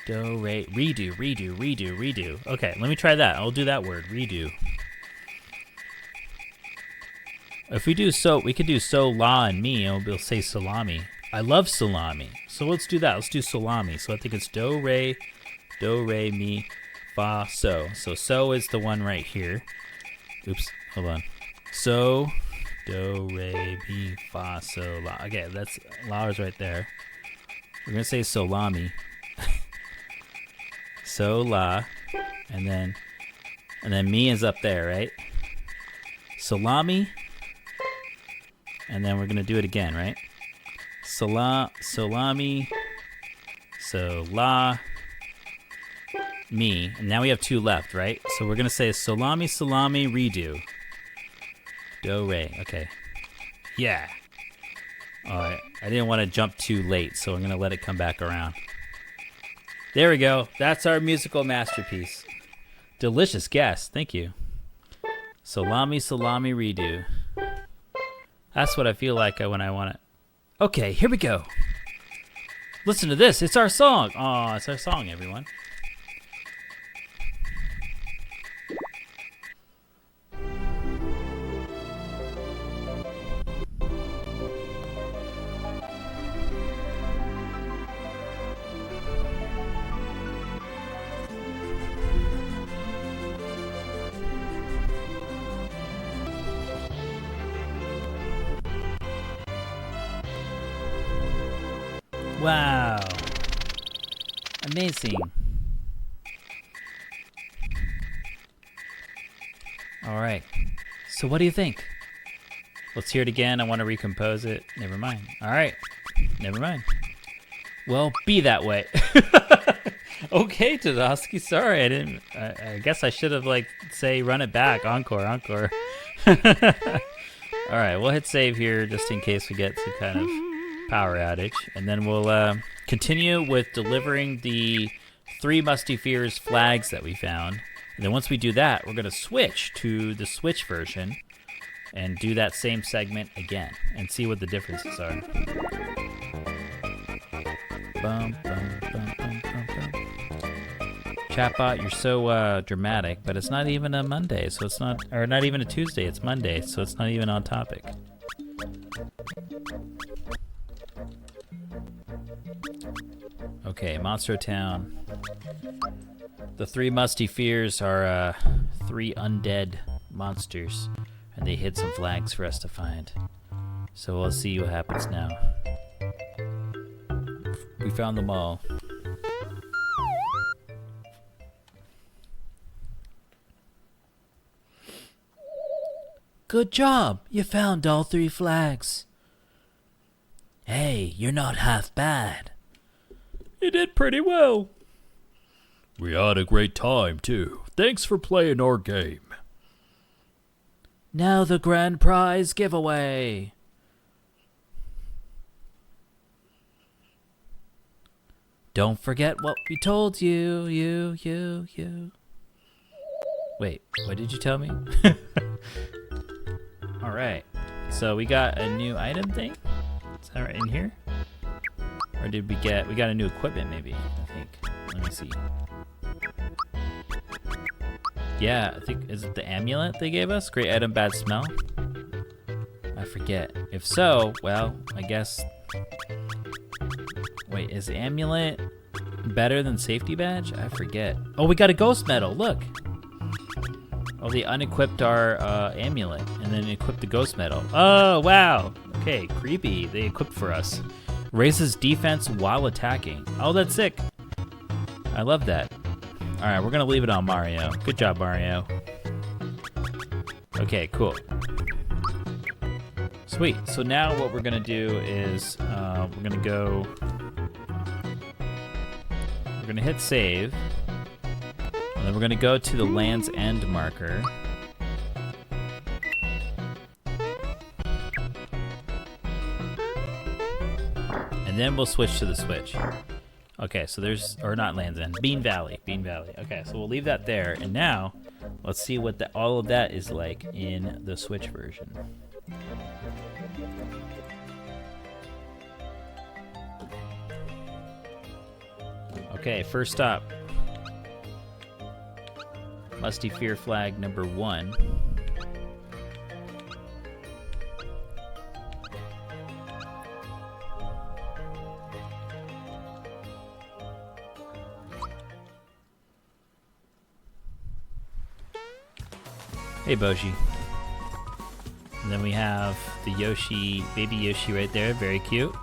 Do, re, redo. Okay, let me try that. I'll do that word, redo. If we do so, we could do so, la, and me, and we'll say salami. I love salami. So let's do that. Let's do salami. So I think it's do, re, mi, fa, so. So is the one right here. Oops, hold on. So, do, re, mi, fa, so, la. Okay, that's, la is right there. We're going to say salami. So, la, and then mi is up there, right? Salami, and then we're going to do it again, right? Salami, so, la, mi, and now we have 2 left, right? So we're going to say salami, redo. Do, re, okay. Yeah. All right, I didn't want to jump too late, so I'm going to let it come back around. There we go. That's our musical masterpiece. Delicious guess. Thank you. Salami, redo. That's what I feel like when I want it. Okay, here we go. Listen to this. It's our song. Aw, it's our song, everyone. Wow. Amazing. All right. So what do you think? Let's hear it again. I want to recompose it. Never mind. All right. Never mind. Well, be that way. Okay, Tadowski. Sorry, I guess I should have, say, run it back. Encore. All right, we'll hit save here just in case we get some kind of power outage, and then we'll continue with delivering the 3 Musty Fears flags that we found. And then once we do that, we're going to switch to the Switch version and do that same segment again and see what the differences are. Bum, bum, bum, bum, bum, bum. Chatbot, you're so dramatic, but it's not even a Monday, so it's not, or not even a Tuesday, it's Monday, so it's not even on topic. Okay, Monster Town. The 3 Musty Fears are 3 undead monsters, and they hid some flags for us to find. So we'll see what happens now. We found them all. Good job. You found all 3 flags. Hey, you're not half bad. You did pretty well. We had a great time, too. Thanks for playing our game. Now the grand prize giveaway. Don't forget what we told you, you. Wait, what did you tell me? All right, so we got a new item thing? Is that right in here? Or did we got a new equipment maybe, I think. Let me see. Yeah, I think, is it the amulet they gave us? Great item, bad smell? I forget. If so, well, I guess... Wait, is the amulet better than safety badge? I forget. Oh, we got a ghost medal, look! Oh, they unequipped our amulet and then equipped the ghost medal. Oh, wow! Okay, creepy. They equipped for us. Raises defense while attacking. Oh, that's sick. I love that. All right, we're going to leave it on Mario. Good job, Mario. Okay, cool. Sweet. So now what we're going to do is we're going to hit save. then we're going to go to the Land's End marker. And then we'll switch to the switch. Okay, so there's, or not Land's End, Bean Valley. Okay, so we'll leave that there. And now, let's see what all of that is like in the Switch version. Okay, first stop. Musty Fear Flag number 1. Hey, Boshi. And then we have the Yoshi, baby Yoshi right there, very cute.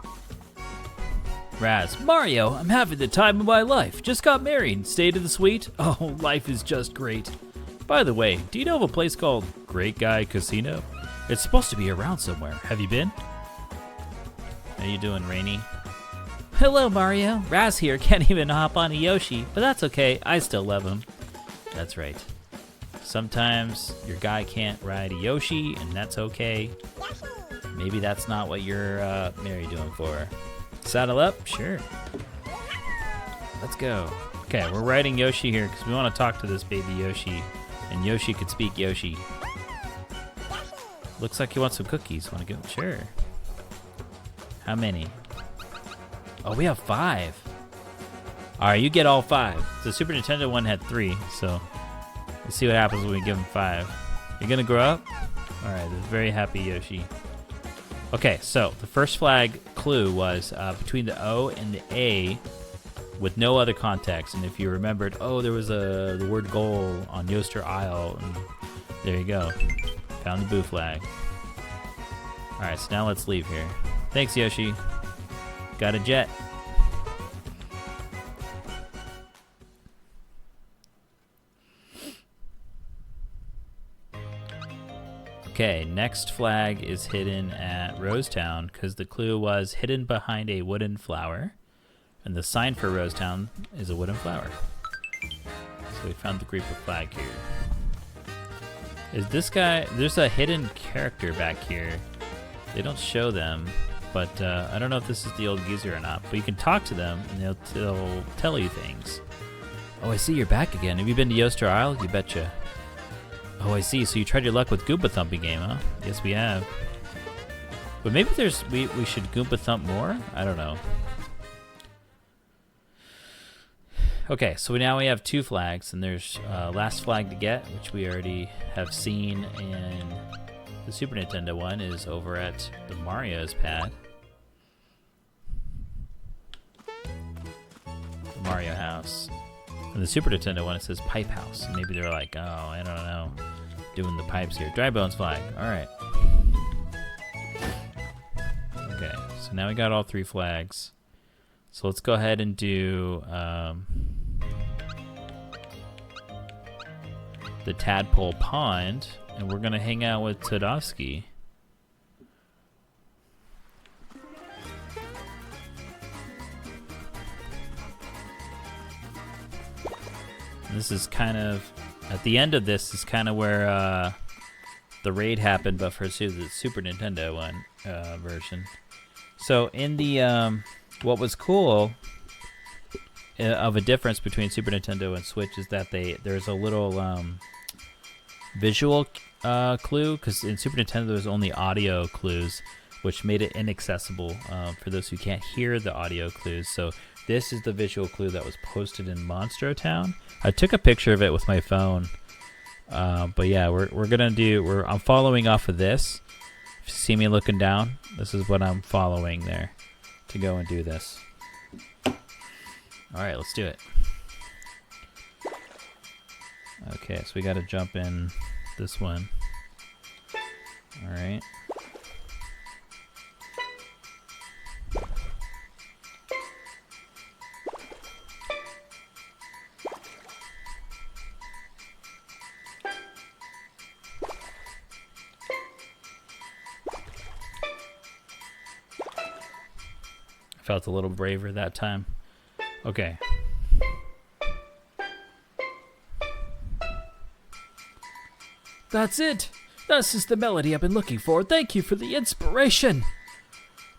Raz, Mario, I'm having the time of my life. Just got married. Stayed in the suite. Oh, life is just great. By the way, do you know of a place called Great Guy Casino? It's supposed to be around somewhere. Have you been? How you doing, Rainy? Hello, Mario. Raz here can't even hop on a Yoshi, but that's okay. I still love him. That's right. Sometimes your guy can't ride a Yoshi, and that's okay. Maybe that's not what you're married to him for. Saddle up? Sure. Let's go. Okay, we're riding Yoshi here because we want to talk to this baby Yoshi. And Yoshi could speak Yoshi. Looks like he wants some cookies. Want to go? Sure. How many? Oh, we have 5. All right, you get all 5. The Super Nintendo one had 3, so let's see what happens when we give him 5. You're gonna grow up? All right, this very happy Yoshi. Okay, so the first flag clue was between the O and the A with no other context. And if you remembered, oh, there was the word goal on Yoster Isle. And there you go. Found the boo flag. All right, so now let's leave here. Thanks, Yoshi. Got a jet. Okay, next flag is hidden at Rosetown because the clue was hidden behind a wooden flower. And the sign for Rosetown is a wooden flower. So we found the creeper flag here. Is this guy, there's a hidden character back here. They don't show them, but I don't know if this is the old geezer or not. But you can talk to them and they'll tell you things. Oh, I see you're back again. Have you been to Yoster Isle? You betcha. Oh, I see. So you tried your luck with Goomba Thumping game, huh? Yes, we have. But maybe we should Goomba Thump more? I don't know. Okay, so now we have 2 flags, and there's last flag to get, which we already have seen in the Super Nintendo one, is over at the Mario's pad. The Mario house. And the Super Nintendo one, it says Pipe House. And maybe they're like, oh, I don't know, doing the pipes here. Dry Bones flag. All right. Okay, so now we got all 3 flags. So let's go ahead and do the Tadpole Pond, and we're gonna hang out with Todovsky. This is kind of, at the end of this is kind of where the raid happened, but for the Super Nintendo one version. So in the what was cool of a difference between Super Nintendo and Switch is that there's a little visual clue, because in Super Nintendo there's only audio clues, which made it inaccessible for those who can't hear the audio clues. So this is the visual clue that was posted in Monstro Town. I took a picture of it with my phone, but yeah, we're gonna do. I'm following off of this. If you see me looking down, this is what I'm following there to go and do this. All right, let's do it. Okay, so we got to jump in this one. All right. Felt a little braver that time. Okay. That's it. This is the melody I've been looking for. Thank you for the inspiration.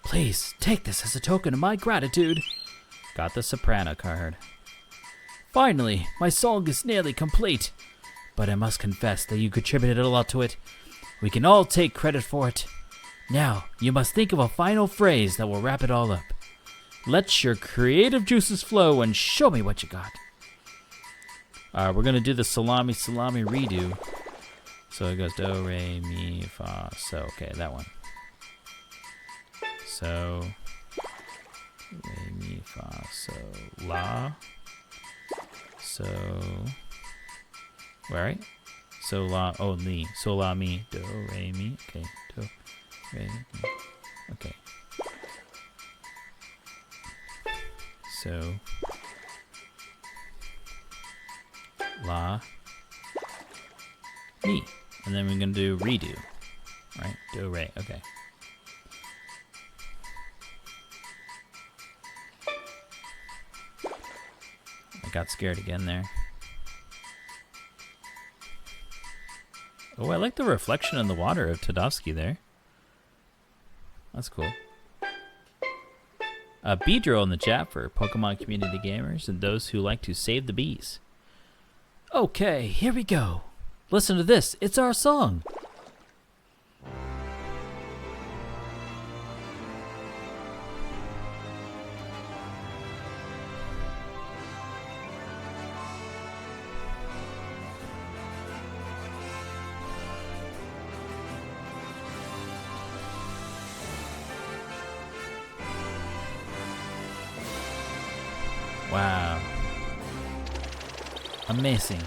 Please, take this as a token of my gratitude. Got the soprano card. Finally, my song is nearly complete. But I must confess that you contributed a lot to it. We can all take credit for it. Now, you must think of a final phrase that will wrap it all up. Let your creative juices flow and show me what you got. We're going to do the salami redo. So it goes do, re, mi, fa, so. Okay, that one. So, re, mi, fa, so, la. So, right? So, la, oh, mi. So, la, mi, do, re, mi. Okay, do, re, mi. Okay. So, la, mi. And then we're going to do redo. Right? Do, re. Okay. I got scared again there. Oh, I like the reflection in the water of Tadovsky there. That's cool. A bee drill in the chat for Pokemon community gamers and those who like to save the bees. Okay, here we go. Listen to this. It's our song. Wow. Amazing.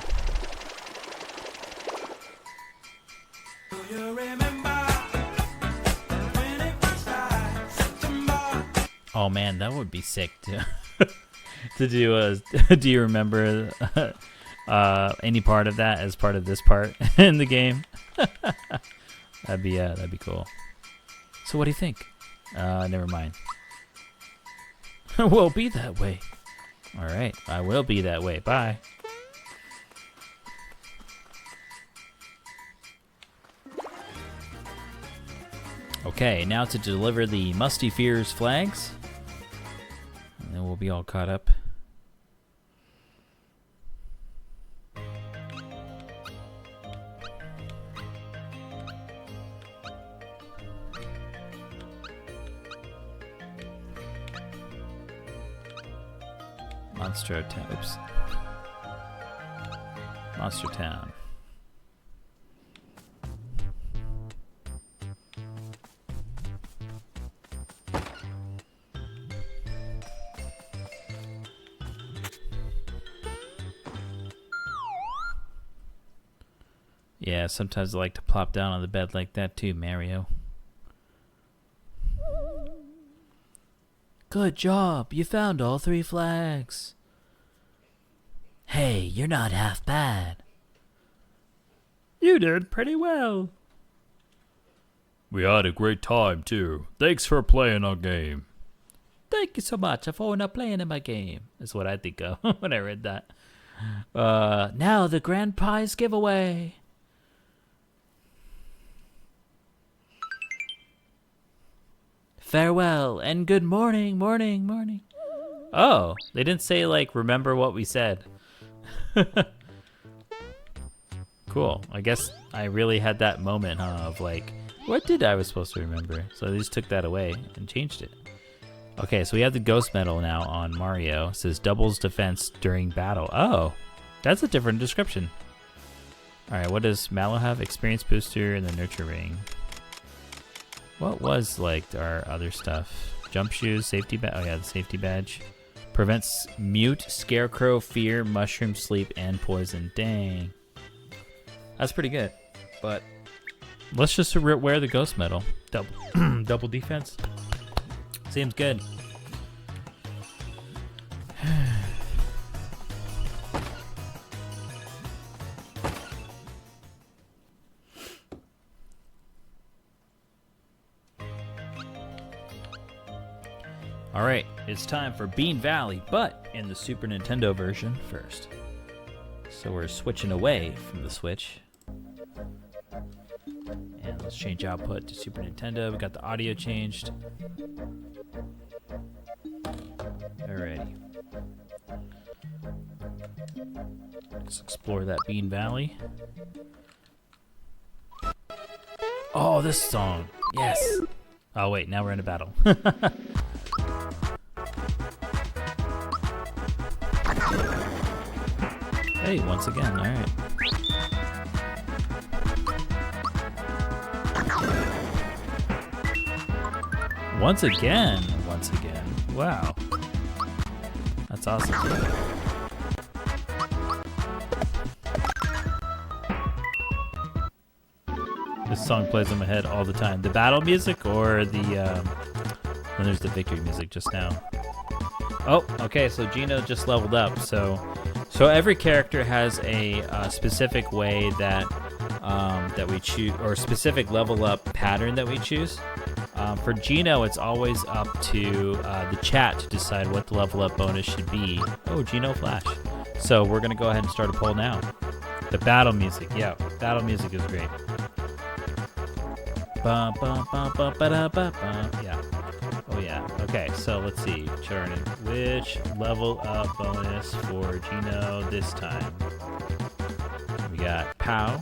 Oh man, that would be sick to to do a. Do you remember any part of that as part of this part in the game? That'd be cool. So what do you think? Never mind. We'll be that way. All right, I will be that way. Bye. Okay, now to deliver the Musty Fears flags. And then we'll be all caught up. Monster Town. Oops. Monster Town. Yeah, sometimes I like to plop down on the bed like that too, Mario. Good job. You found all 3 flags. Hey, you're not half bad. You did pretty well. We had a great time too. Thanks for playing our game. Thank you so much for not playing in my game. That's what I think of when I read that. Now the grand prize giveaway. Farewell and good morning, morning. Oh, they didn't say like remember what we said. Cool. I guess I really had that moment of like, what did I was supposed to remember? So they just took that away and changed it. Okay, so we have the ghost medal now on Mario. It says doubles defense during battle. Oh, that's a different description. All right, what does Mallow have? Experience booster and the nurture ring. What was like our other stuff? Jump shoes, safety badge. Oh yeah, the safety badge. Prevents mute, scarecrow, fear, mushroom sleep, and poison. Dang. That's pretty good. But let's just wear the ghost medal. Double defense. Seems good. All right, it's time for Bean Valley, but in the Super Nintendo version first. So we're switching away from the Switch. Let's change output to Super Nintendo. We got the audio changed. Alrighty. Let's explore that Bean Valley. Oh, this song. Yes. Oh, wait, now we're in a battle. Hey, once again, alright. Once again. Wow. That's awesome. This song plays in my head all the time. The battle music or the, when there's the victory music just now. Oh, okay, so Gino just leveled up. So every character has a specific way that we choose, or specific level up pattern that we choose. For Gino, it's always up to the chat to decide what the level up bonus should be. Oh, Gino Flash. So we're gonna go ahead and start a poll now. The battle music, yeah, battle music is great. Bum, bum, bum, bum, ba-da, ba, bum. Yeah. Oh yeah. Okay, so let's see. Turning which level up bonus for Gino this time? We got Pow.